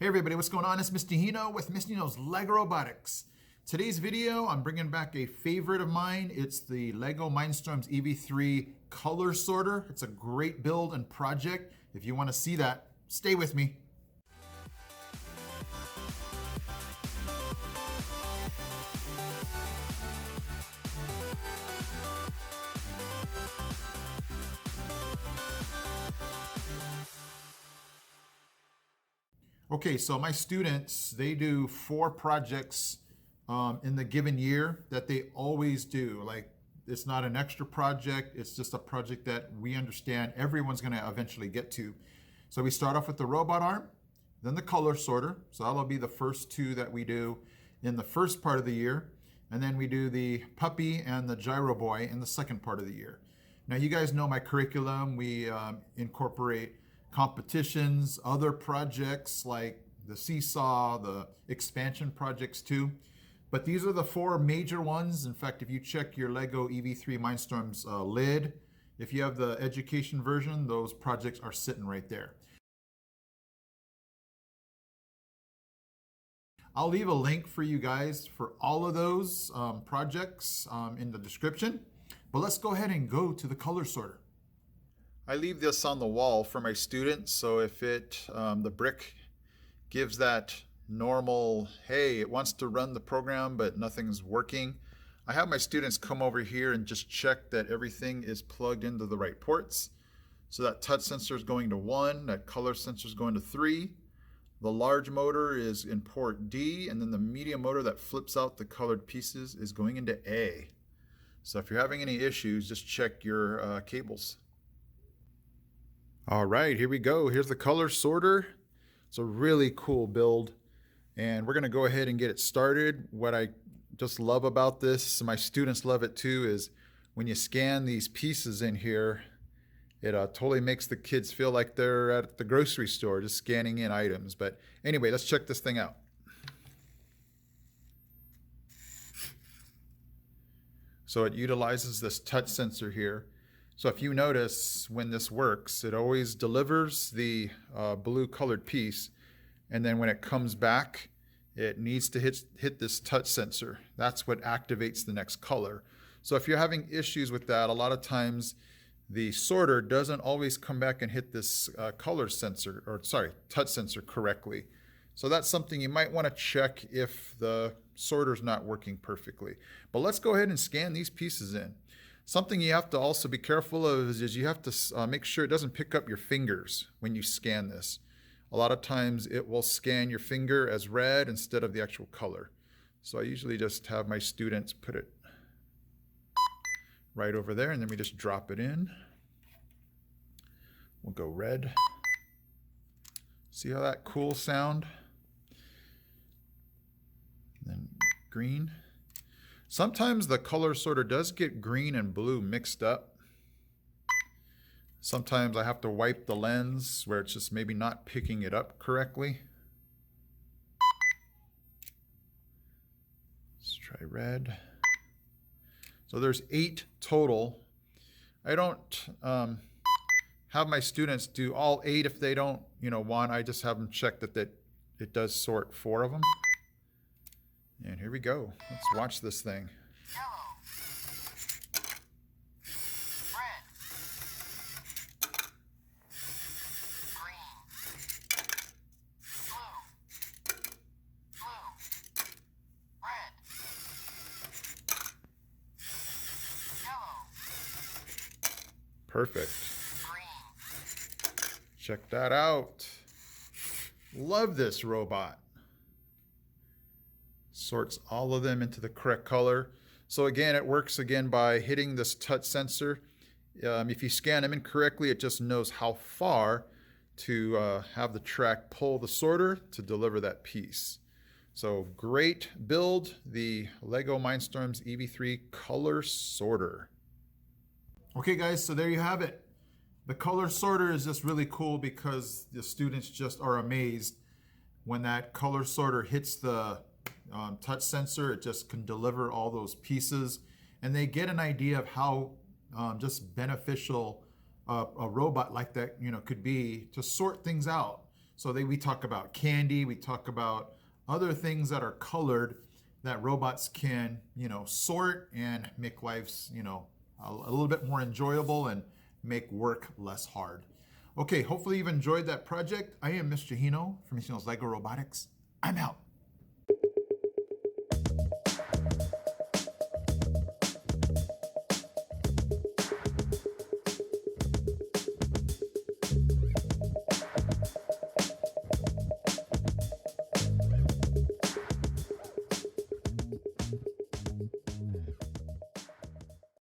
Hey everybody, what's going on? It's Mr. Hino with Mr. Hino's Lego Robotics. Today's video, I'm bringing back a favorite of mine. It's the Lego Mindstorms EV3 color sorter. It's a great build and project. If you want to see that, stay with me. Okay, so my students, they do 4 projects in the given year that they always do. Like, it's not an extra project, it's just a project that we understand everyone's gonna eventually get to. So we start off with the robot arm, then the color sorter. So that'll be the first 2 that we do in the first part of the year. And then we do the puppy and the gyro boy in the second part of the year. Now you guys know my curriculum. We incorporate competitions, other projects like the seesaw, the expansion projects too. But these are the 4 major ones. In fact, if you check your Lego EV3 Mindstorms lid, if you have the education version, those projects are sitting right there. I'll leave a link for you guys for all of those projects in the description. But let's go ahead and go to the color sorter. I leave this on the wall for my students, so if the brick gives that normal, hey, it wants to run the program but nothing's working, I have my students come over here and just check that everything is plugged into the right ports. So that touch sensor is going to 1, that color sensor is going to 3, the large motor is in port D, and then the medium motor that flips out the colored pieces is going into A. So if you're having any issues, just check your cables. All right, here we go. Here's the color sorter. It's a really cool build, and we're gonna go ahead and get it started. What I just love about this, my students love it too, is when you scan these pieces in here, it totally makes the kids feel like they're at the grocery store just scanning in items. But anyway, let's check this thing out. So it utilizes this touch sensor here. So if you notice when this works, it always delivers the blue colored piece, and then when it comes back, it needs to hit this touch sensor. That's what activates the next color. So if you're having issues with that, a lot of times the sorter doesn't always come back and hit this touch sensor correctly. So that's something you might want to check if the sorter's not working perfectly. But let's go ahead and scan these pieces in. Something you have to also be careful of is you have to make sure it doesn't pick up your fingers when you scan this. A lot of times it will scan your finger as red instead of the actual color. So I usually just have my students put it right over there, and then we just drop it in. We'll go red. See how that cool sound? Then green. Sometimes the color sorter does get green and blue mixed up. Sometimes I have to wipe the lens where it's just maybe not picking it up correctly. Let's try red. So there's 8 total. I don't have my students do all 8 if they don't want. I just have them check that it does sort 4 of them. And here we go. Let's watch this thing. Yellow. Red. Green. Blue. Blue. Red. Yellow. Perfect. Green. Check that out. Love this robot. Sorts all of them into the correct color. So again, it works again by hitting this touch sensor. If you scan them incorrectly, it just knows how far to have the track pull the sorter to deliver that piece. So great build, the Lego Mindstorms EV3 color sorter. Okay guys, so there you have it. The color sorter is just really cool because the students just are amazed when that color sorter hits the touch sensor. It just can deliver all those pieces, and they get an idea of how just beneficial a robot like that could be to sort things out. So we talk about candy, we talk about other things that are colored that robots can, sort and make lives, a little bit more enjoyable and make work less hard. Okay, hopefully you've enjoyed that project. I am Mr. Hino from Hino's Lego Robotics. I'm out.